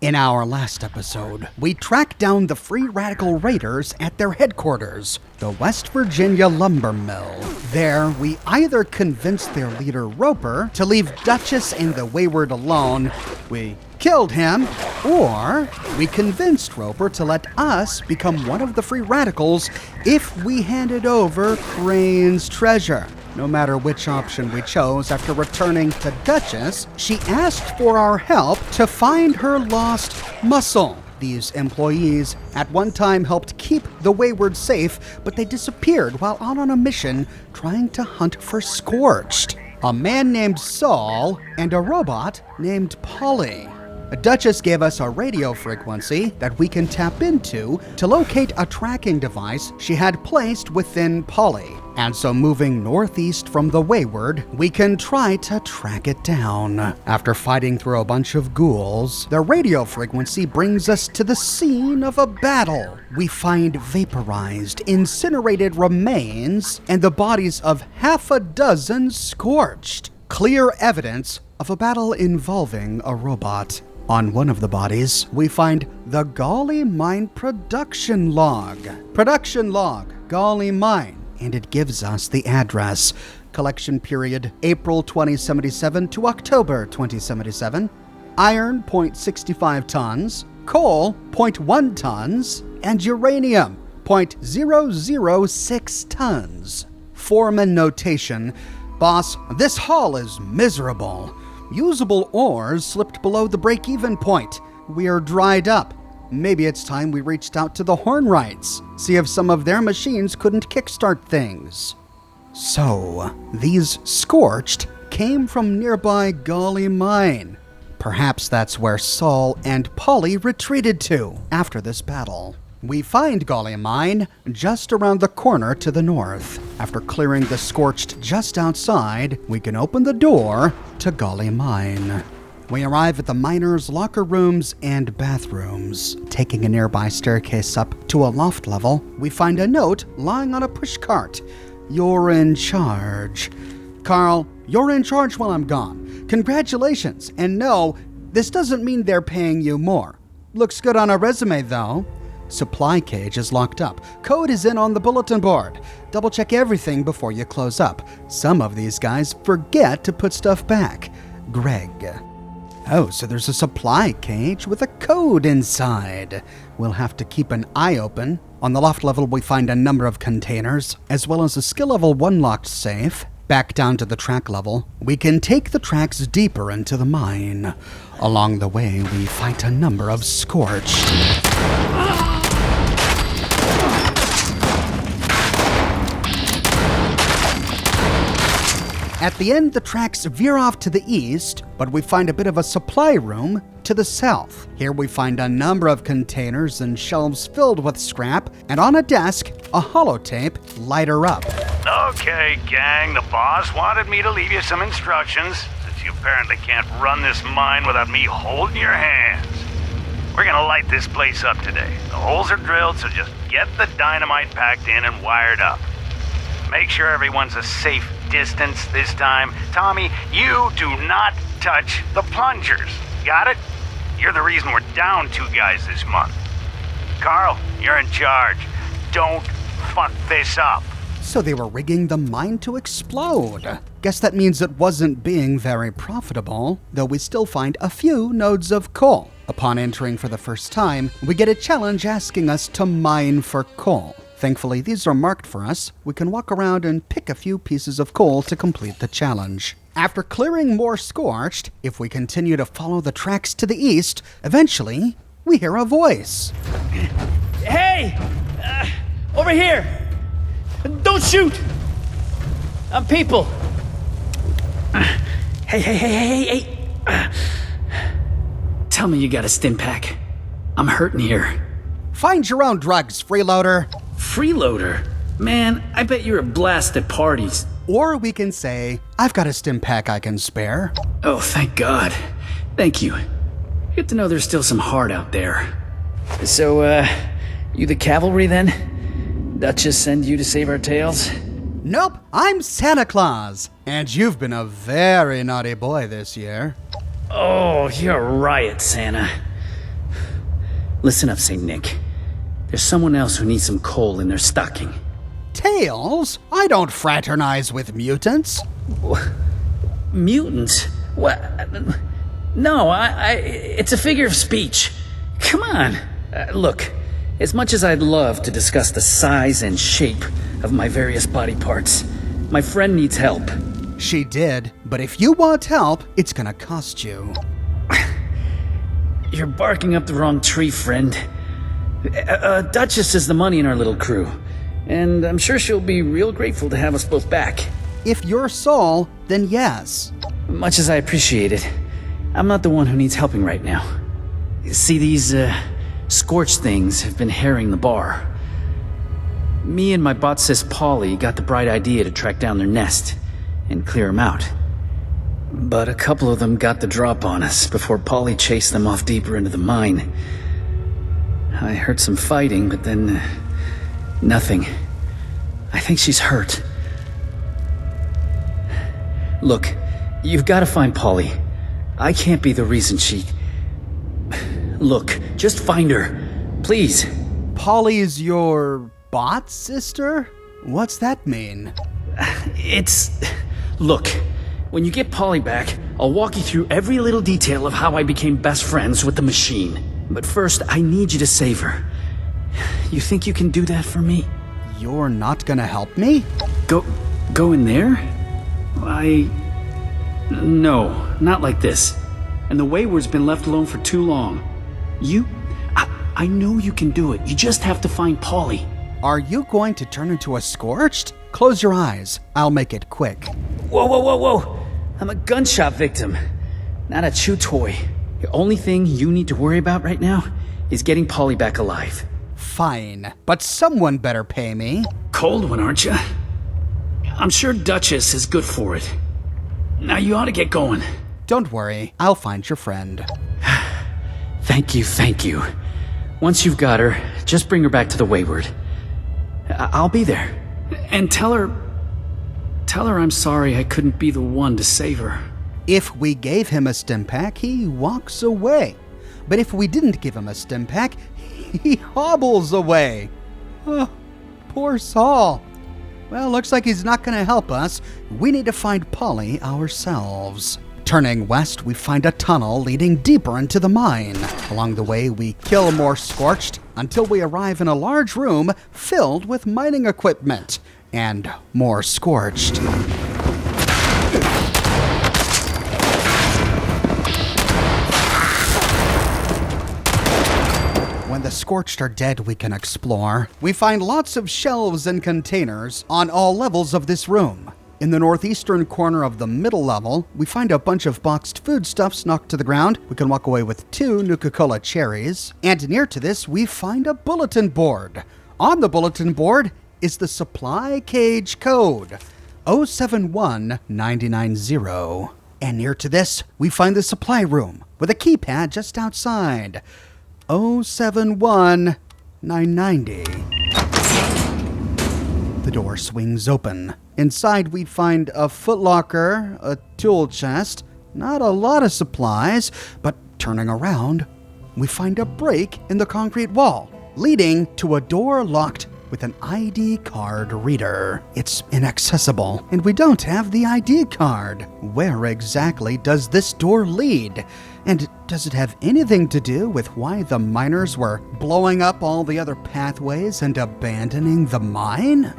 In our last episode, we tracked down the Free Radical Raiders at their headquarters, the West Virginia lumber mill. There, we either convinced their leader Roper to leave Duchess and the Wayward alone, we killed him, or we convinced Roper to let us become one of the Free Radicals if we handed over Crane's treasure. No matter which option we chose, after returning to Duchess, she asked for our help to find her lost muscle. These employees at one time helped keep the Wayward safe, but they disappeared while out on a mission trying to hunt for Scorched, a man named Saul and a robot named Polly. Duchess gave us a radio frequency that we can tap into to locate a tracking device she had placed within Polly. And so moving northeast from the Wayward, we can try to track it down. After fighting through a bunch of ghouls, the radio frequency brings us to the scene of a battle. We find vaporized, incinerated remains and the bodies of half a dozen Scorched. Clear evidence of a battle involving a robot. On one of the bodies, we find the Gauley Mine production log. Production log, Gauley Mine, and it gives us the address. Collection period, April 2077 to October 2077. Iron, 0.65 tons. Coal, 0.1 tons. And uranium, 0.006 tons. Foreman notation, boss, this haul is miserable. Usable ores slipped below the break-even point. We are dried up. Maybe it's time we reached out to the Hornwrights, see if some of their machines couldn't kickstart things. So, these Scorched came from nearby Gauley Mine. Perhaps that's where Saul and Polly retreated to after this battle. We find Gauley Mine just around the corner to the north. After clearing the Scorched just outside, we can open the door to Gauley Mine. We arrive at the miners' locker rooms and bathrooms. Taking a nearby staircase up to a loft level, we find a note lying on a pushcart. You're in charge. Carl, you're in charge while I'm gone. Congratulations, and no, this doesn't mean they're paying you more. Looks good on a resume, though. Supply cage is locked up. Code is in on the bulletin board. Double check everything before you close up. Some of these guys forget to put stuff back. Greg. Oh, so there's a supply cage with a code inside. We'll have to keep an eye open. On the loft level, we find a number of containers, as well as a skill level 1 locked safe. Back down to the track level, we can take the tracks deeper into the mine. Along the way, we fight a number of Scorched. At the end, the tracks veer off to the east, but we find a bit of a supply room to the south. Here we find a number of containers and shelves filled with scrap, and on a desk, a holotape lighter up. Okay, gang, the boss wanted me to leave you some instructions, since you apparently can't run this mine without me holding your hands. We're gonna light this place up today. The holes are drilled, so just get the dynamite packed in and wired up. Make sure everyone's a safe distance this time. Tommy, you do not touch the plungers. Got it? You're the reason we're down 2 guys this month. Carl, you're in charge. Don't fuck this up. So they were rigging the mine to explode. Guess that means it wasn't being very profitable, though we still find a few nodes of coal. Upon entering for the first time, we get a challenge asking us to mine for coal. Thankfully, these are marked for us. We can walk around and pick a few pieces of coal to complete the challenge. After clearing more Scorched, if we continue to follow the tracks to the east, eventually, we hear a voice. Hey! Over here! Don't shoot! I'm people! Hey. Tell me you got a stim pack. I'm hurting here. Find your own drugs, freeloader. Freeloader? Man, I bet you're a blast at parties. Or we can say, I've got a stim pack I can spare. Oh, thank God. Thank you. Good to know there's still some heart out there. So, you the cavalry then? Duchess send you to save our tails? Nope, I'm Santa Claus. And you've been a very naughty boy this year. Oh, you're a riot, Santa. Listen up, St. Nick. There's someone else who needs some coal in their stocking. Tails? I don't fraternize with mutants. Mutants? What? No, it's a figure of speech. Come on. Look, as much as I'd love to discuss the size and shape of my various body parts, my friend needs help. She did, but if you want help, it's gonna cost you. You're barking up the wrong tree, friend. Duchess is the money in our little crew, and I'm sure she'll be real grateful to have us both back. If you're Saul, then yes. Much as I appreciate it, I'm not the one who needs helping right now. See, these, scorched things have been harrying the bar. Me and my bot sis Polly got the bright idea to track down their nest and clear them out. But a couple of them got the drop on us before Polly chased them off deeper into the mine. I heard some fighting, but then nothing. I think she's hurt. Look, you've got to find Polly. I can't be the reason she... Look, just find her. Please. Polly's your bot sister? What's that mean? Look, when you get Polly back, I'll walk you through every little detail of how I became best friends with the machine. But first, I need you to save her. You think you can do that for me? You're not gonna help me? Go in there? No, not like this. And the Wayward's been left alone for too long. I know you can do it. You just have to find Polly. Are you going to turn into a Scorched? Close your eyes. I'll make it quick. Whoa. I'm a gunshot victim, not a chew toy. The only thing you need to worry about right now is getting Polly back alive. Fine, but someone better pay me. Cold one, aren't you? I'm sure Duchess is good for it. Now you ought to get going. Don't worry, I'll find your friend. Thank you. Once you've got her, just bring her back to the Wayward. I'll be there. And tell her I'm sorry I couldn't be the one to save her. If we gave him a stim pack, he walks away. But if we didn't give him a stim pack, he hobbles away. Oh, poor Saul. Well, looks like he's not going to help us. We need to find Polly ourselves. Turning west, we find a tunnel leading deeper into the mine. Along the way, we kill more Scorched until we arrive in a large room filled with mining equipment and more Scorched. When the Scorched are dead, we can explore. We find lots of shelves and containers on all levels of this room. In the northeastern corner of the middle level, we find a bunch of boxed foodstuffs knocked to the ground. We can walk away with 2 Nuka-Cola cherries. And near to this, we find a bulletin board. On the bulletin board is the supply cage code, 071990. And near to this, we find the supply room with a keypad just outside, 071990. The door swings open. Inside, we find a footlocker, a tool chest, not a lot of supplies, but turning around, we find a break in the concrete wall, leading to a door locked with an ID card reader. It's inaccessible, and we don't have the ID card. Where exactly does this door lead? And does it have anything to do with why the miners were blowing up all the other pathways and abandoning the mine?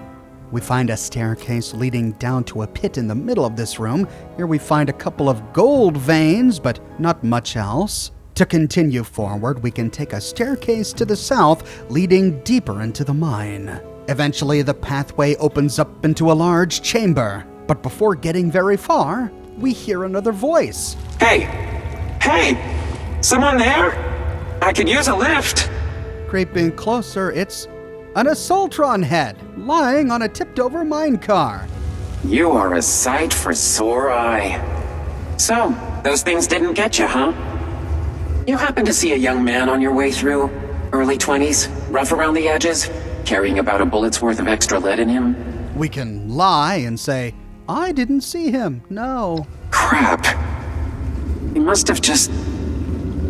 We find a staircase leading down to a pit in the middle of this room. Here we find a couple of gold veins, but not much else. To continue forward, we can take a staircase to the south, leading deeper into the mine. Eventually, the pathway opens up into a large chamber. But before getting very far, we hear another voice. Hey! Someone there? I could use a lift. Creeping closer, it's an Assaultron head lying on a tipped-over mine car. You are a sight for sore eye. So, those things didn't get you, huh? You happen to see a young man on your way through? Early 20s, rough around the edges, carrying about a bullet's worth of extra lead in him? We can lie and say, I didn't see him, no. Crap. He must have just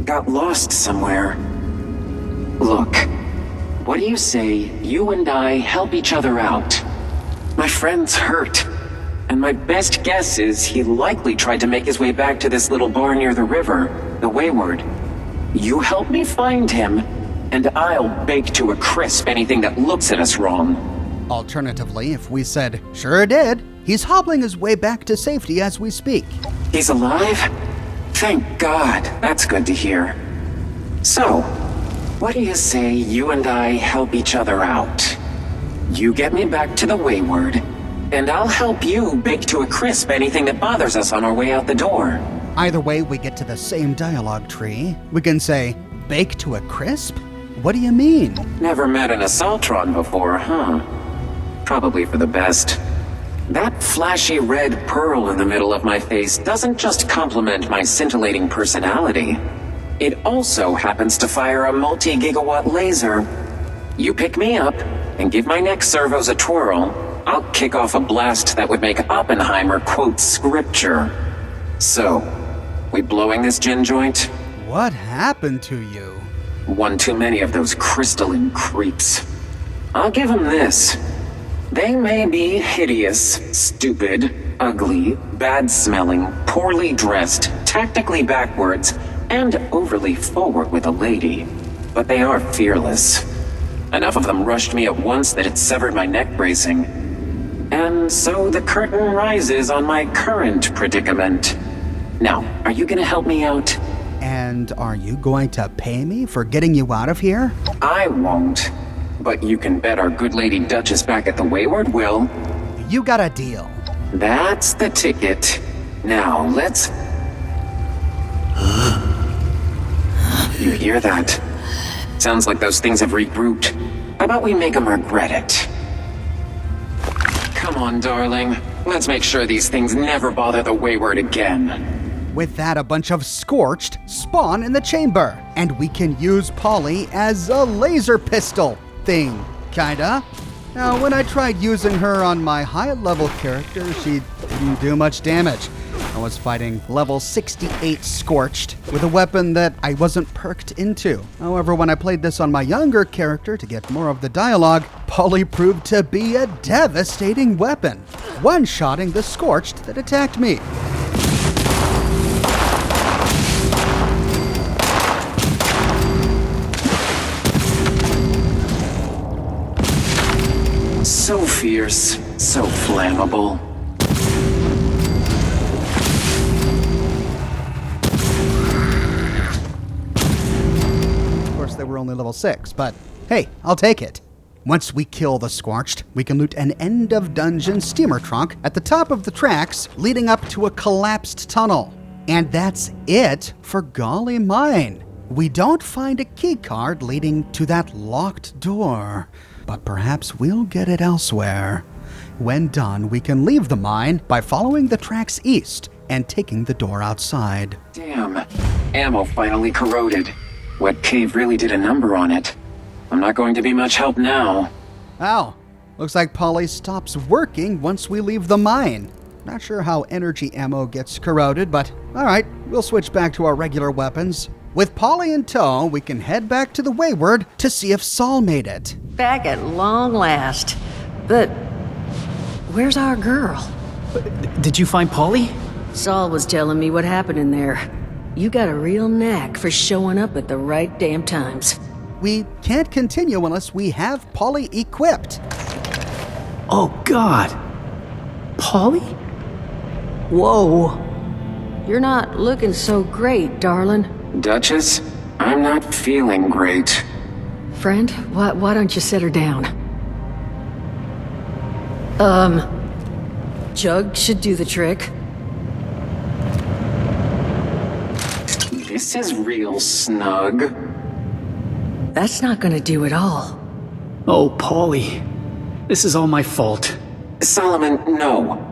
got lost somewhere. Look, what do you say you and I help each other out? My friend's hurt, and my best guess is he likely tried to make his way back to this little bar near the river, the Wayward. You help me find him, and I'll bake to a crisp anything that looks at us wrong. Alternatively, if we said, sure did, he's hobbling his way back to safety as we speak. He's alive? Thank God, that's good to hear. So, what do you say you and I help each other out? You get me back to the Wayward, and I'll help you bake to a crisp anything that bothers us on our way out the door. Either way, we get to the same dialogue tree. We can say, bake to a crisp? What do you mean? Never met an Assaultron before, huh? Probably for the best. That flashy red pearl in the middle of my face doesn't just complement my scintillating personality. It also happens to fire a multi-gigawatt laser. You pick me up and give my neck servos a twirl, I'll kick off a blast that would make Oppenheimer quote scripture. So, we blowing this gin joint? What happened to you? One too many of those crystalline creeps. I'll give them this. They may be hideous, stupid, ugly, bad-smelling, poorly dressed, tactically backwards, and overly forward with a lady. But they are fearless. Enough of them rushed me at once that it severed my neck bracing. And so the curtain rises on my current predicament. Now, are you gonna help me out? And are you going to pay me for getting you out of here? I won't. But you can bet our good lady Duchess back at the Wayward will. You got a deal. That's the ticket. Now, let's... You hear that? Sounds like those things have regrouped. How about we make them regret it? Come on, darling. Let's make sure these things never bother the Wayward again. With that, a bunch of Scorched spawn in the chamber, and we can use Polly as a laser pistol thing, kinda. Now, when I tried using her on my high-level character, she didn't do much damage. I was fighting level 68 Scorched with a weapon that I wasn't perked into. However, when I played this on my younger character to get more of the dialogue, Polly proved to be a devastating weapon, one-shotting the Scorched that attacked me. So fierce, so flammable. Of course, they were only level 6, but hey, I'll take it. Once we kill the Scorched, we can loot an end-of-dungeon steamer trunk at the top of the tracks leading up to a collapsed tunnel. And that's it for Gauley Mine. We don't find a keycard leading to that locked door, but perhaps we'll get it elsewhere. When done, we can leave the mine by following the tracks east and taking the door outside. Damn. Ammo finally corroded. Wet cave really did a number on it. I'm not going to be much help now. Ow. Looks like Polly stops working once we leave the mine. Not sure how energy ammo gets corroded, but alright, we'll switch back to our regular weapons. With Polly in tow, we can head back to the Wayward to see if Saul made it. Back at long last. But where's our girl? Did you find Polly? Saul was telling me what happened in there. You got a real knack for showing up at the right damn times. We can't continue unless we have Polly equipped. Oh, God. Polly? Whoa. You're not looking so great, darling. Duchess, I'm not feeling great. Friend, why don't you sit her down? Jug should do the trick. This is real snug. That's not gonna do it all. Oh, Polly. This is all my fault. Solomon, no.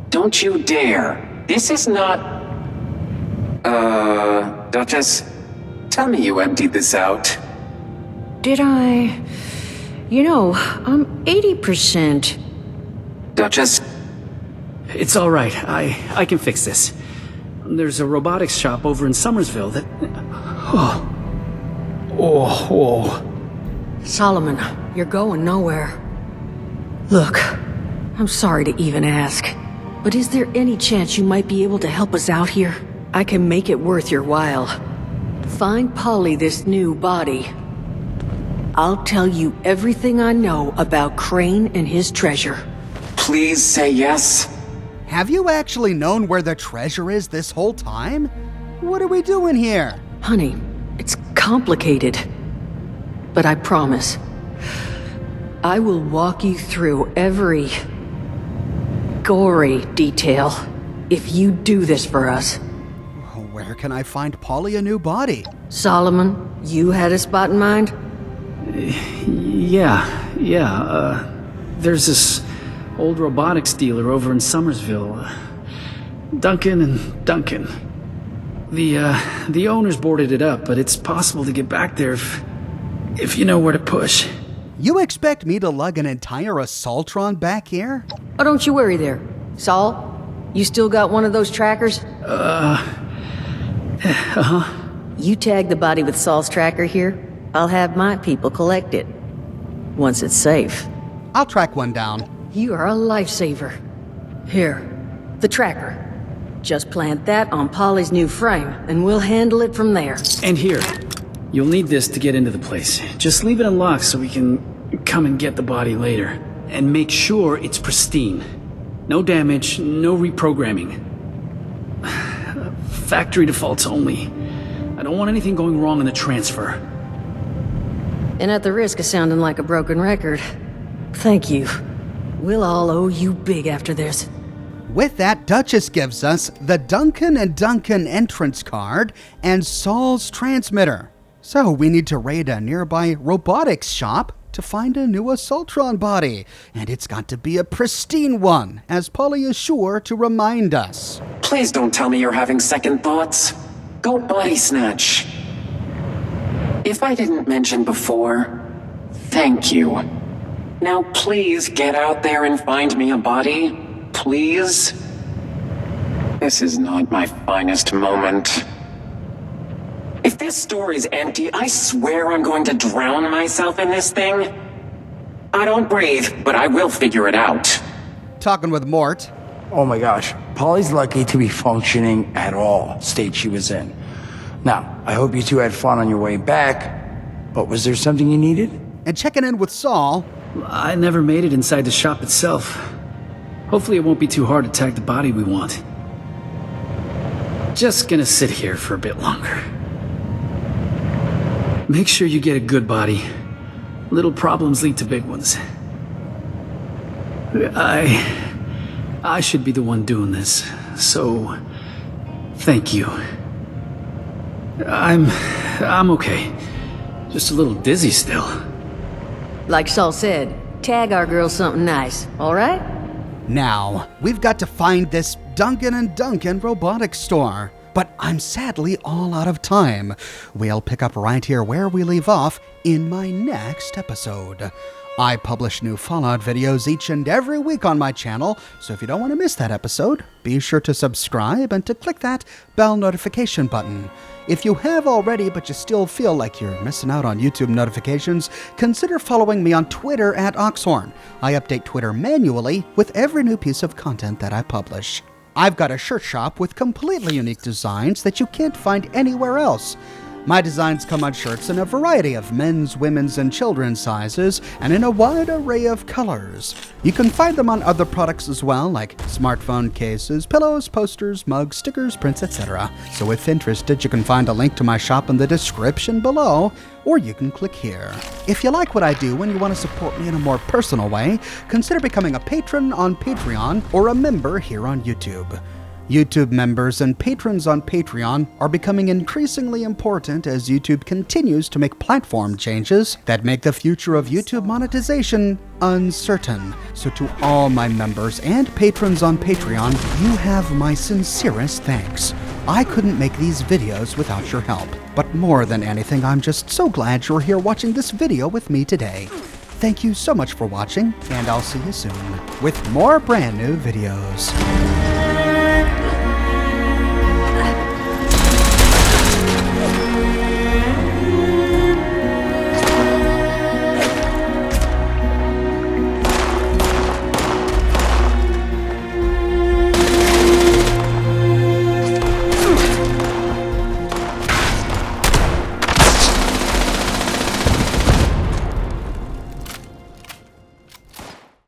Don't you dare. This is not... Duchess, tell me you emptied this out. Did I? You know, I'm 80%. Duchess? It's all right. I can fix this. There's a robotics shop over in Somersville that... Oh. Solomon, you're going nowhere. Look, I'm sorry to even ask, but is there any chance you might be able to help us out here? I can make it worth your while. Find Polly this new body. I'll tell you everything I know about Crane and his treasure. Please say yes. Have you actually known where the treasure is this whole time? What are we doing here? Honey, it's complicated. But I promise, I will walk you through every gory detail if you do this for us. Where can I find Polly a new body? Solomon, you had a spot in mind? Yeah. There's this old robotics dealer over in Somersville. Duncan and Duncan. The owners boarded it up, but it's possible to get back there if you know where to push. You expect me to lug an entire assaultron back here? Oh, don't you worry there. Saul, you still got one of those trackers? You tag the body with Saul's tracker here, I'll have my people collect it. Once it's safe. I'll track one down. You are a lifesaver. Here, the tracker. Just plant that on Polly's new frame, and we'll handle it from there. And here, you'll need this to get into the place. Just leave it unlocked so we can come and get the body later. And make sure it's pristine. No damage, no reprogramming. Factory defaults only. I don't want anything going wrong in the transfer. And at the risk of sounding like a broken record, thank you. We'll all owe you big after this. With that, Duchess gives us the Duncan and Duncan entrance card and Saul's transmitter. So we need to raid a nearby robotics shop to find a new Assaultron body. And it's got to be a pristine one, as Polly is sure to remind us. Please don't tell me you're having second thoughts. Go body snatch. If I didn't mention before, thank you. Now please get out there and find me a body. Please? This is not my finest moment. If this store is empty, I swear I'm going to drown myself in this thing. I don't breathe, but I will figure it out. Talking with Mort. Oh my gosh, Polly's lucky to be functioning at all state she was in. Now, I hope you two had fun on your way back, but was there something you needed? And checking in with Saul. I never made it inside the shop itself. Hopefully it won't be too hard to tag the body we want. Just gonna sit here for a bit longer. Make sure you get a good body. Little problems lead to big ones. I should be the one doing this, so thank you. I'm okay. Just a little dizzy still. Like Saul said, tag our girl something nice, all right? Now, we've got to find this Duncan and Duncan robotics store. But I'm sadly all out of time. We'll pick up right here where we leave off in my next episode. I publish new Fallout videos each and every week on my channel, so if you don't want to miss that episode, be sure to subscribe and to click that bell notification button. If you have already but you still feel like you're missing out on YouTube notifications, consider following me on Twitter at Oxhorn. I update Twitter manually with every new piece of content that I publish. I've got a shirt shop with completely unique designs that you can't find anywhere else. My designs come on shirts in a variety of men's, women's, and children's sizes, and in a wide array of colors. You can find them on other products as well, like smartphone cases, pillows, posters, mugs, stickers, prints, etc. So if interested, you can find a link to my shop in the description below, or you can click here. If you like what I do and you want to support me in a more personal way, consider becoming a patron on Patreon or a member here on YouTube. YouTube members and patrons on Patreon are becoming increasingly important as YouTube continues to make platform changes that make the future of YouTube monetization uncertain. So to all my members and patrons on Patreon, you have my sincerest thanks. I couldn't make these videos without your help. But more than anything, I'm just so glad you're here watching this video with me today. Thank you so much for watching, and I'll see you soon with more brand new videos.